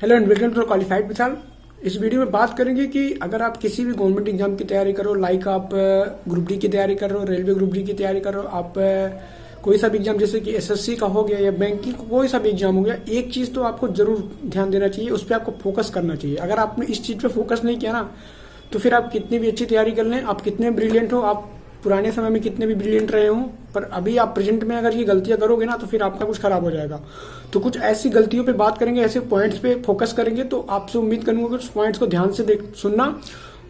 Hello and welcome to qualified Vishal. इस video में बात करेंगे कि अगर आप किसी भी गवर्नमेंट एग्जाम की तैयारी करो, लाइक आप ग्रुप डी की तैयारी कर रहे हो, रेलवे ग्रुप डी की तैयारी कर रहे हो, आप कोई सा भी एग्जाम जैसे कि एसएससी का हो गया या बैंकिंग कोई सा भी एग्जाम हो गया, एक चीज तो आपको जरूर ध्यान देना चाहिए, उस पर आपको फोकस करना चाहिए। अगर आपने इस चीज पे फोकस नहीं किया ना, तो फिर आप कितनी भी अच्छी तैयारी कर लें, आप कितने ब्रिलियंट हो, आप पुराने समय में कितने भी ब्रिलियंट रहे हो, पर अभी आप प्रेजेंट में अगर ये गलतियां करोगे ना, तो फिर आपका कुछ खराब हो जाएगा। तो कुछ ऐसी गलतियों पे बात करेंगे, ऐसे पॉइंट्स पे फोकस करेंगे, तो आपसे उम्मीद करूंगा कि उस पॉइंट्स को ध्यान से सुनना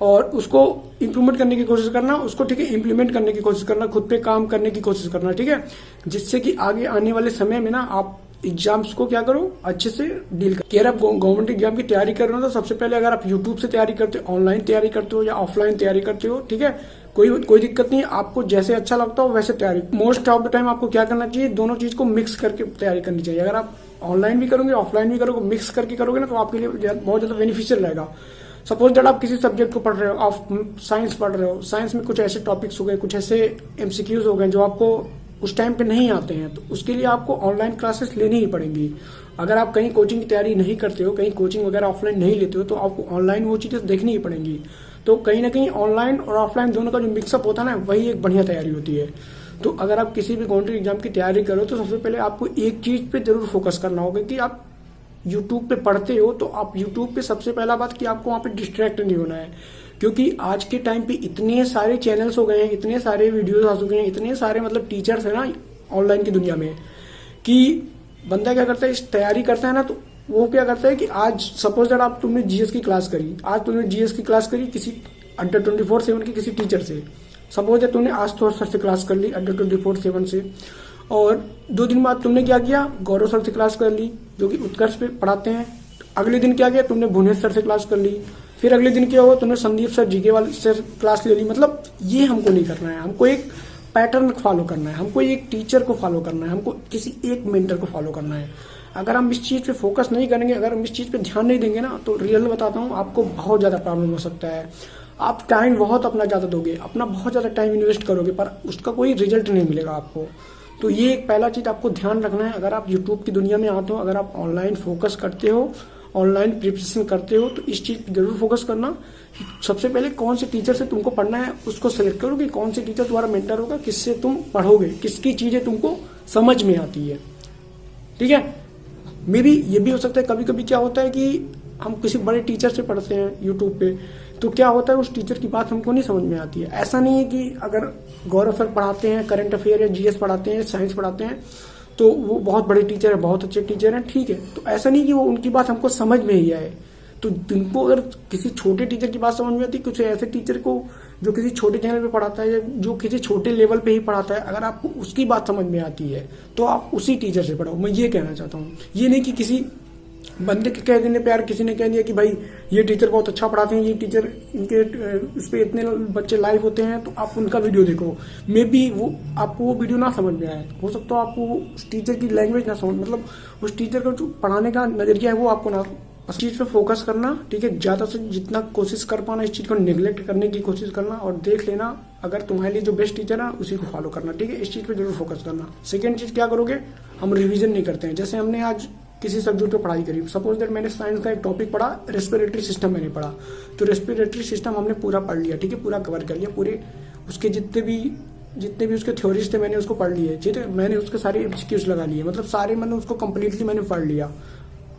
और उसको इंप्रूवमेंट करने की कोशिश करना, उसको ठीक है इंप्लीमेंट करने की कोशिश करना, खुद पे काम करने की कोशिश करना, ठीक है, जिससे कि आगे आने वाले समय में ना आप एग्जाम्स को क्या करो, अच्छे से डील करो। अगर आप गवर्नमेंट एग्जाम की तैयारी कर रहे हो तो सबसे पहले अगर आप यूट्यूब से तैयारी करते हो, ऑनलाइन तैयारी करते हो या ऑफलाइन तैयारी करते हो, ठीक है, कोई दिक्कत नहीं है, आपको जैसे अच्छा लगता हो वैसे तैयारी। मोस्ट ऑफ द टाइम आपको क्या करना चाहिए, दोनों चीज को मिक्स करके तैयारी करनी चाहिए। अगर आप ऑनलाइन भी करोगे ऑफलाइन भी करोगे, मिक्स करके करोगे ना, तो आपके लिए बहुत ज्यादा बेनिफिशियल रहेगा। सपोज दैट आप किसी सब्जेक्ट को पढ़ रहे हो, आप साइंस पढ़ रहे हो, साइंस में कुछ ऐसे टॉपिक्स हो गए, कुछ ऐसे एमसीक्यूज हो गए जो आपको उस टाइम पे नहीं आते हैं, तो उसके लिए आपको ऑनलाइन क्लासेस लेनी ही पड़ेंगी। अगर आप कहीं कोचिंग की तैयारी नहीं करते हो, कहीं कोचिंग वगैरह ऑफलाइन नहीं लेते हो, तो आपको ऑनलाइन वो चीजें देखनी ही पड़ेंगी। तो कहीं ना कहीं ऑनलाइन और ऑफलाइन दोनों का जो मिक्सअप होता है ना, वही एक बढ़िया तैयारी होती है। तो अगर आप किसी भी गवर्नमेंट एग्जाम की तैयारी करो, तो सबसे पहले आपको एक चीज पे जरूर फोकस करना होगा कि आप यूट्यूब पे पढ़ते हो, तो आप यूट्यूब पे सबसे पहला बात कि आपको वहां पे डिस्ट्रैक्ट नहीं होना है, क्योंकि आज के टाइम पे इतने सारे चैनल्स हो गए हैं, इतने सारे वीडियोस आ चुके हैं, इतने सारे मतलब टीचर्स है ना ऑनलाइन की दुनिया में, कि बंदा क्या करता है, इस तैयारी करता है ना, तो वो क्या करता है कि आज सपोज दैट आप तुमने जीएस की क्लास करी, आज तुमने जीएस की क्लास करी किसी अंडर 24/7 की किसी टीचर से, सपोज दैट तुमने आज तो सर से क्लास कर ली अंडर 24/7 से, और 2 दिन बाद तुमने क्या किया, गौरव सर से क्लास कर ली जो कि उत्कर्ष पे पढ़ाते हैं। अगले दिन क्या किया, तुमने भुवनेश सर से क्लास कर ली। फिर अगले दिन क्या हुआ, तुमने संदीप सर जीके वाले से क्लास ले ली। मतलब ये हमको नहीं करना है, हमको एक पैटर्न फॉलो करना है, हमको एक टीचर को फॉलो करना है, हमको किसी एक मेंटर को फॉलो करना है। अगर हम इस चीज पे फोकस नहीं करेंगे, अगर हम इस चीज पे ध्यान नहीं देंगे ना, तो रियल बताता हूँ आपको बहुत ज्यादा प्रॉब्लम हो सकता है। आप टाइम बहुत अपना ज्यादा दोगे, अपना बहुत ज्यादा टाइम इन्वेस्ट करोगे, पर उसका कोई रिजल्ट नहीं मिलेगा आपको। तो ये एक पहला चीज आपको ध्यान रखना है। अगर आप यूट्यूब की दुनिया में आते हो, अगर आप ऑनलाइन फोकस करते हो, ऑनलाइन प्रिपरेशन करते हो, तो इस चीज पर जरूर फोकस करना। सबसे पहले कौन से टीचर से तुमको पढ़ना है उसको सिलेक्ट करो कि कौन से टीचर तुम्हारा मेंटर होगा, किससे तुम पढ़ोगे, किसकी चीजें तुमको समझ में आती है, ठीक है। मे बी ये भी हो सकता है, कभी कभी क्या होता है कि हम किसी बड़े टीचर से पढ़ते हैं यूट्यूब पे, तो क्या होता है उस टीचर की बात हमको नहीं समझ में आती है। ऐसा नहीं है कि अगर गौरव सर पढ़ाते हैं, करंट अफेयर या जीएस पढ़ाते हैं, साइंस पढ़ाते हैं, तो वो बहुत बड़े टीचर है, बहुत अच्छे टीचर हैं, ठीक है, तो ऐसा नहीं कि वो उनकी बात हमको समझ में ही आए। तो तुमको अगर किसी छोटे टीचर की बात समझ में आती है, कुछ ऐसे टीचर को जो किसी छोटे चैनल पे पढ़ाता है या जो किसी छोटे लेवल पे ही पढ़ाता है, अगर आपको उसकी बात समझ में आती है तो आप उसी टीचर से पढ़ो। मैं ये कहना चाहता हूँ, ये नहीं कि किसी बंदे के कह देने पे यार किसी ने कह दिया कि भाई ये टीचर बहुत अच्छा पढ़ाते हैं, ये टीचर इनके उस पर इतने बच्चे लाइव होते हैं, तो आप उनका वीडियो देखो। मे बी वो आपको वो वीडियो ना समझ में आए, हो सकता है आपको उस टीचर की लैंग्वेज ना समझ, मतलब उस टीचर का जो पढ़ाने का नजरिया है वो आपको ना। इस चीज पे फोकस करना, ठीक है, ज्यादा से जितना कोशिश कर पाना इस चीज को निगलेक्ट करने की कोशिश करना, और देख लेना अगर तुम्हारे लिए जो बेस्ट टीचर है उसी को फॉलो करना, ठीक है, इस चीज पे जरूर फोकस करना। सेकेंड चीज क्या करोगे, हम रिवीजन नहीं करते हैं। जैसे हमने आज किसी सब्जेक्ट पे पढ़ाई करी, सपोज दैट मैंने साइंस का एक टॉपिक पढ़ा, रेस्पिरेटरी सिस्टम मैंने पढ़ा, तो रेस्पिरेटरी सिस्टम हमने पूरा पढ़ लिया, ठीक है, पूरा कवर कर लिया, पूरे उसके जितने भी उसके थ्योरीज थे मैंने उसको पढ़ लिए, ठीक है, मैंने उसके सारे एमसीक्यूज लगा लिए, मतलब सारे मैंने उसको कंप्लीटली मैंने पढ़ लिया।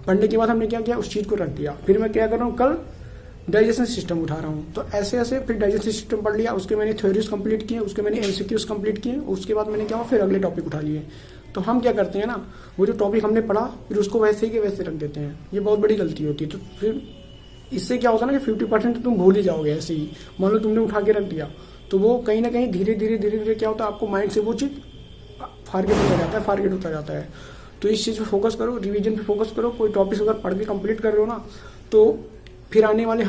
पढ़ने के बाद हमने क्या किया, उस चीज को रख दिया। फिर मैं क्या कर रहा हूँ, कल डाइजेशन सिस्टम उठा रहा हूँ, तो ऐसे ऐसे फिर डाइजेशन सिस्टम पढ़ लिया, उसके मैंने थ्योरीज कंप्लीट किए, उसके मैंने एमसीक्यूज कंप्लीट किए, उसके बाद मैंने क्या हुआ, फिर अगले टॉपिक उठा लिए। तो हम क्या करते हैं ना, वो जो टॉपिक हमने पढ़ा फिर उसको वैसे ही के वैसे रख देते हैं, ये बहुत बड़ी गलती होती है। तो फिर इससे क्या होता है ना कि 50% तुम भूल ही जाओगे ऐसे ही, मान लो तुमने उठा के रख दिया, तो वो कहीं ना कहीं धीरे धीरे क्या होता है, आपको माइंड से वो चीज फारगेट होता जाता है। तो इस चीज पे फोकस करो, रिवीजन पे फोकस करो। कोई टॉपिक अगर पढ़ के कंप्लीट कर रहे हो ना, तो फिर आने वाले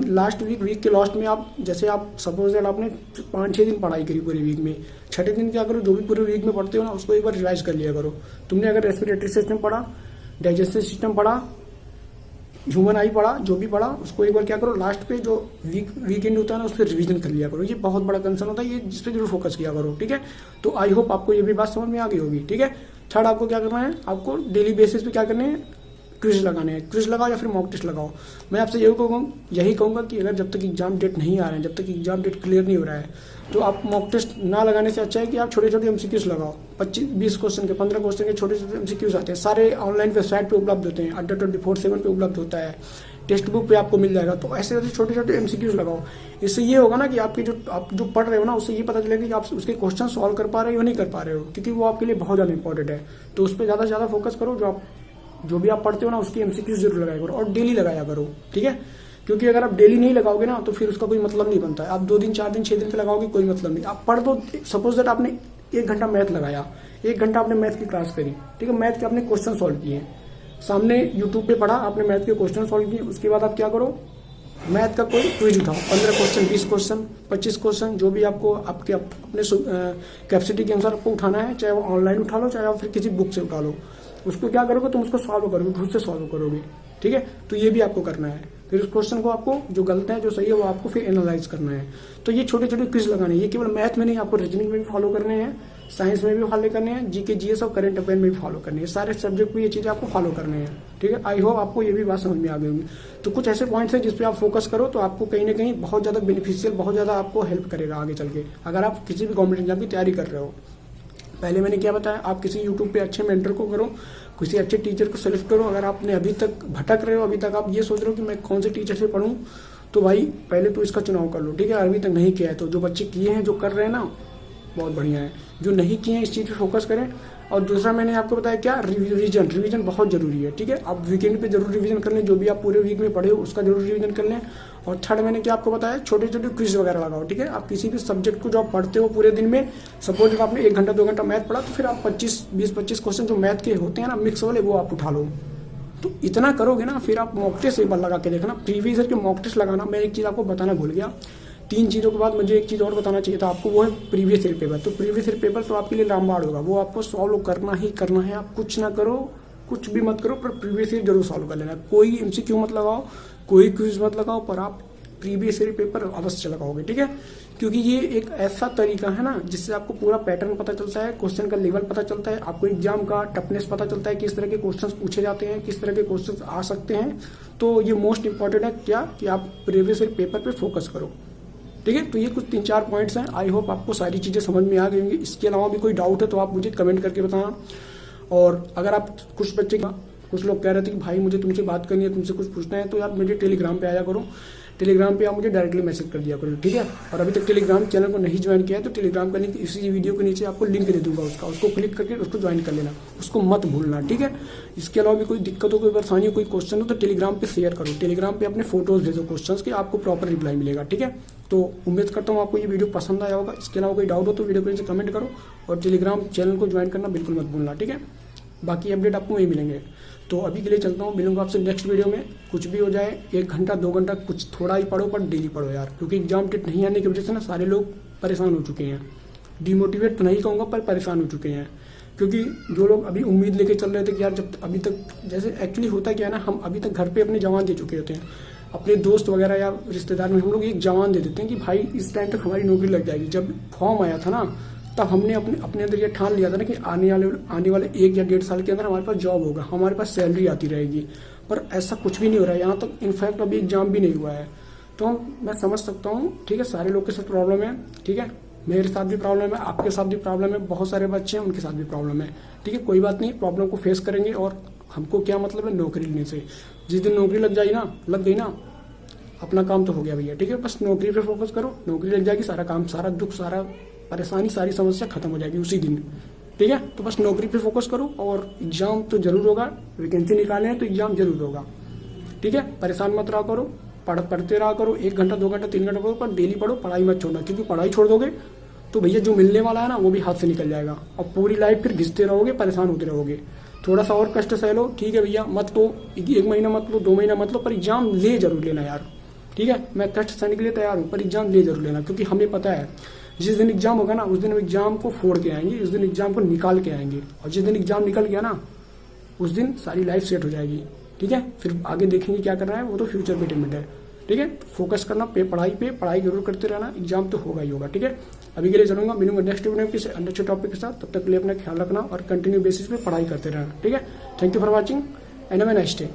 लास्ट वीक के लास्ट में आप, जैसे आप सपोज दैट आपने 5-6 दिन पढ़ाई करी पूरे वीक में, छठे दिन क्या करो, जो भी पूरे वीक में पढ़ते हो ना उसको एक बार रिवाइज कर लिया करो। तुमने अगर रेस्पिरेटरी सिस्टम पढ़ा, डाइजेस्टिव सिस्टम पढ़ा, ह्यूमन आई पढ़ा, जो भी पढ़ा उसको एक बार क्या करो, लास्ट पे जो वीकेंड होता है ना उस पर रिवीजन कर लिया करो। ये बहुत बड़ा कंसर्न होता है, ये जिस पे जरूर फोकस किया करो, ठीक है। तो आई होप आपको ये भी बात समझ में आ गई होगी, ठीक है। थर्ड, आपको क्या करना है, आपको डेली बेसिस पे क्या करने हैं, क्विज लगाने हैं, क्विज लगाओ या फिर मॉक टेस्ट लगाओ। मैं आपसे यही कहूँगा कि अगर जब तक एग्जाम डेट नहीं आ रहे हैं, जब तक एग्जाम डेट क्लियर नहीं हो रहा है, तो आप मॉक टेस्ट ना लगाने से अच्छा है कि आप छोटे छोटे एमसीक्यूज लगाओ। 25-20 क्वेश्चन के, 15 क्वेश्चन के छोटे छोटे एमसीक्यूज आते हैं, सारे ऑनलाइन वेबसाइट पे उपलब्ध होते हैं, अड्डा 24/7 पे उपलब्ध होता है, टेक्स्ट बुक पे आपको मिल जाएगा। तो ऐसे छोटे छोटे एमसीक्यूज लगाओ। इससे ये होगा ना कि आपकी आप जो पढ़ रहे हो ना, उससे ये पता चलेगा कि आप उसके क्वेश्चन सॉल्व कर पा रहे हो या नहीं कर पा रहे हो, क्योंकि वो आपके लिए बहुत ज्यादा इंपॉर्टेंट है। तो उस पर ज्यादा से ज्यादा फोकस करो। जो भी आप पढ़ते हो ना, उसकी एमसीक्यूज जरूर लगाया करो और डेली लगाया करो, ठीक है। क्योंकि अगर आप डेली नहीं लगाओगे ना, तो फिर उसका कोई मतलब नहीं बनता है। आप 2 दिन 4 दिन 6 दिन पे लगाओगे, कोई मतलब नहीं। आप पढ़ दो, सपोज दैट आपने 1 घंटा मैथ लगाया, 1 घंटा आपने मैथ की क्लास करी, ठीक है, मैथ के आपने क्वेश्चन सॉल्व किए, सामने यूट्यूब पे पढ़ा, आपने मैथ के क्वेश्चन सॉल्व किए। उसके बाद आप क्या करो, मैथ का कोई क्विज उठाओ, 15 क्वेश्चन, 20 क्वेश्चन, 25 क्वेश्चन, जो भी आपको आपके अपने कैपेसिटी के अनुसार आपको उठाना है, चाहे वो ऑनलाइन उठा लो, चाहे आप फिर किसी बुक से उठा लो। उसको क्या करोगे, तुम उसको सॉल्व करोगे, खुद से सॉल्व करोगे, ठीक है। तो ये भी आपको करना है। फिर उस क्वेश्चन को आपको जो गलत है, जो सही है, वो आपको फिर एनालाइज करना है। तो ये छोटे छोटे क्विज लगाने हैं। ये केवल मैथ में नहीं, आपको रीजनिंग में भी फॉलो करने हैं, साइंस में भी फॉलो करने हैं, जीके जीएस और करंट अफेयर में भी फॉलो करने हैं। सारे सब्जेक्ट में ये चीजें आपको फॉलो करने हैं, ठीक है। आई होप आपको ये भी बात समझ में आ गई होगी। तो कुछ ऐसे पॉइंट्स हैं जिसपे आप फोकस करो, तो आपको कहीं ना कहीं बहुत ज्यादा बेनिफिशियल, बहुत ज्यादा आपको हेल्प करेगा आगे चल के, अगर आप किसी भी गवर्नमेंट एग्जाम की तैयारी कर रहे हो। पहले मैंने क्या बताया, आप किसी यूट्यूब पे अच्छे मेंटर को करो, किसी अच्छे टीचर को सेलेक्ट करो। अगर आपने अभी तक भटक रहे हो, अभी तक आप ये सोच रहे हो कि मैं कौन से टीचर से पढ़ूं, तो भाई पहले तो इसका चुनाव कर लो, ठीक है। अभी तक नहीं किया है तो जो बच्चे किए हैं, जो कर रहे हैं ना, बहुत बढ़िया है। जो नहीं किए हैं, इस चीज पे फोकस करें। और दूसरा मैंने आपको बताया क्या, रिवीजन बहुत जरूरी है, ठीक है। आप वीकेंड पे जरूर रिवीजन कर लें, जो भी आप पूरे वीक में पढ़े हो उसका जरूर रिवीजन कर लें। और थर्ड मैंने क्या आपको बताया, छोटे छोटे क्विज वगैरह लगाओ, ठीक है। आप किसी भी सब्जेक्ट को जो आप पढ़ते हो पूरे दिन में, सपोज आपने 1 घंटा 2 घंटा मैथ पढ़ा, तो फिर आप 20-25 क्वेश्चन जो मैथ के होते हैं ना, मिक्स वाले, वो आप उठा लो। तो इतना करोगे ना, फिर आप मॉक टेस्ट एक बार लगा के देखना। प्रीवियस ईयर के मॉक टेस्ट लगाना। मैं एक चीज आपको बताना भूल गया, 3 चीजों के बाद मुझे एक चीज और बताना चाहिए था आपको, वो है प्रीवियस ईयर पेपर। तो प्रीवियस ईयर पेपर तो आपके लिए रामबाण होगा, वो आपको सॉल्व करना ही करना है। आप कुछ ना करो, कुछ भी मत करो, पर प्रीवियस ईयर जरूर सॉल्व कर लेना। कोई एमसीक्यू मत लगाओ, कोई क्विज मत लगाओ, पर आप प्रीवियस ईयर पेपर अवश्य लगाओगे, ठीक है। क्योंकि ये एक ऐसा तरीका है ना, जिससे आपको पूरा पैटर्न पता चलता है, क्वेश्चन का लेवल पता चलता है, आपको एग्जाम का टफनेस पता चलता है, किस तरह के क्वेश्चंस पूछे जाते हैं, किस तरह के क्वेश्चंस आ सकते हैं। तो ये मोस्ट इंपॉर्टेंट है क्या, कि आप प्रीवियस ईयर पेपर पे फोकस करो, ठीक है। तो ये कुछ 3-4 पॉइंट्स हैं। आई होप आपको सारी चीजें समझ में आ गई होंगी। इसके अलावा भी कोई डाउट है तो आप मुझे कमेंट करके बताना। और अगर आप कुछ लोग कह रहे थे कि भाई मुझे तुमसे बात करनी है, तुमसे कुछ पूछना है, तो यार मुझे टेलीग्राम पे आया करो। टेलीग्राम पे आप मुझे डायरेक्टली मैसेज कर दिया करो, ठीक है। और अभी तक टेलीग्राम चैनल को नहीं ज्वाइन किया है, तो टेलीग्राम का लिंक इसी वीडियो के नीचे आपको लिंक दे दूंगा उसको क्लिक करके उसको ज्वाइन कर लेना, उसको मत भूलना, ठीक है। इसके अलावा भी कोई दिक्कत हो, कोई परेशानी हो, कोई क्वेश्चन हो, तो टेलीग्राम पे शेयर करो। टेलीग्राम पे अपने फोटोज भेजो क्वेश्चंस के, आपको प्रॉपर रिप्लाई मिलेगा, ठीक है। तो उम्मीद करता हूँ आपको ये वीडियो पसंद आया होगा। इसके अलावा कोई डाउट हो तो वीडियो को नीचे कमेंट करो, और टेलीग्राम चैनल को ज्वाइन करना बिल्कुल मत भूलना, ठीक है। बाकी अपडेट आपको वहीं मिलेंगे। तो अभी के लिए चलता हूँ, मिलूंगा आपसे नेक्स्ट वीडियो में। कुछ भी हो जाए, 1 घंटा 2 घंटा कुछ थोड़ा ही पढ़ो, पर डेली पढ़ो यार, क्योंकि एग्जाम डेट नहीं आने की वजह से ना सारे लोग परेशान हो चुके हैं। डिमोटिवेट तो नहीं कहूँगा, पर परेशान हो चुके हैं। क्योंकि जो लोग अभी उम्मीद लेके चल रहे थे कि यार जब अभी तक, जैसे एक्चुअली होता क्या है ना, हम अभी तक घर पे अपने जवान दे चुके होते हैं, अपने दोस्त वगैरह या रिश्तेदार में हम लोग एक जवान दे देते हैं कि भाई इस टाइम तक हमारी नौकरी लग जाएगी। जब फॉर्म आया था ना, तब हमने अपने अंदर ये ठान लिया था ना कि आने वाले 1 या 1.5 साल के अंदर हमारे पास जॉब होगा, हमारे पास सैलरी आती रहेगी। पर ऐसा कुछ भी नहीं हो रहा है, यहाँ तक इनफैक्ट अभी एग्जाम भी नहीं हुआ है। तो मैं समझ सकता हूँ, ठीक है, सारे लोग के साथ प्रॉब्लम है, ठीक है। मेरे साथ भी प्रॉब्लम है, आपके साथ भी प्रॉब्लम है, बहुत सारे बच्चे हैं उनके साथ भी प्रॉब्लम है, ठीक है। कोई बात नहीं, प्रॉब्लम को फेस करेंगे। और हमको क्या मतलब है, नौकरी लेने से। जिस दिन नौकरी लग गई ना, अपना काम तो हो गया भैया, ठीक है। बस नौकरी पे फोकस करो, नौकरी लग जाएगी, सारा काम, सारा दुख, सारा परेशानी, सारी समस्या खत्म हो जाएगी उसी दिन, ठीक है। तो बस नौकरी पे फोकस करो, और एग्जाम तो जरूर होगा, वैकेंसी निकाले हैं तो एग्जाम जरूर होगा, ठीक है। परेशान मत रहा करो, पढ़ते रहा करो, 1 घंटा 2 घंटा 3 घंटा पढ़ो, पर डेली पढ़ो, पढ़ाई मत छोड़ना। क्योंकि पढ़ाई छोड़ दोगे तो भैया जो मिलने वाला है ना, वो भी हाथ से निकल जाएगा, और पूरी लाइफ फिर घिसते रहोगे, परेशान होते रहोगे। थोड़ा सा और कष्ट सह लो, ठीक है भैया, मत लो 1 महीना मत लो, 2 महीना मत लो, पर एग्जाम ले जरूर लेना यार, ठीक है। मैं कष्ट सहने के लिए तैयार हूँ, पर एग्जाम ले जरूर लेना। क्योंकि हमें पता है जिस दिन एग्जाम होगा ना, उस दिन हम एग्जाम को फोड़ के आएंगे, उस दिन एग्जाम को निकाल के आएंगे। और जिस दिन एग्जाम निकल गया ना, उस दिन सारी लाइफ सेट हो जाएगी, ठीक है। फिर आगे देखेंगे क्या करना है, वो तो फ्यूचर पे डिपेंड है, ठीक है। फोकस करना पढ़ाई जरूर करते रहना, एग्जाम तो होगा ही होगा, ठीक है। अभी के लिए चलूंगा, मिलूंगा नेक्स्ट वीडियो में किसी अच्छे टॉपिक के साथ। तब तक के लिए अपना ख्याल रखना और कंटिन्यू बेसिस पे पढ़ाई करते रहना, ठीक है। Thank you for watching, and have a nice day.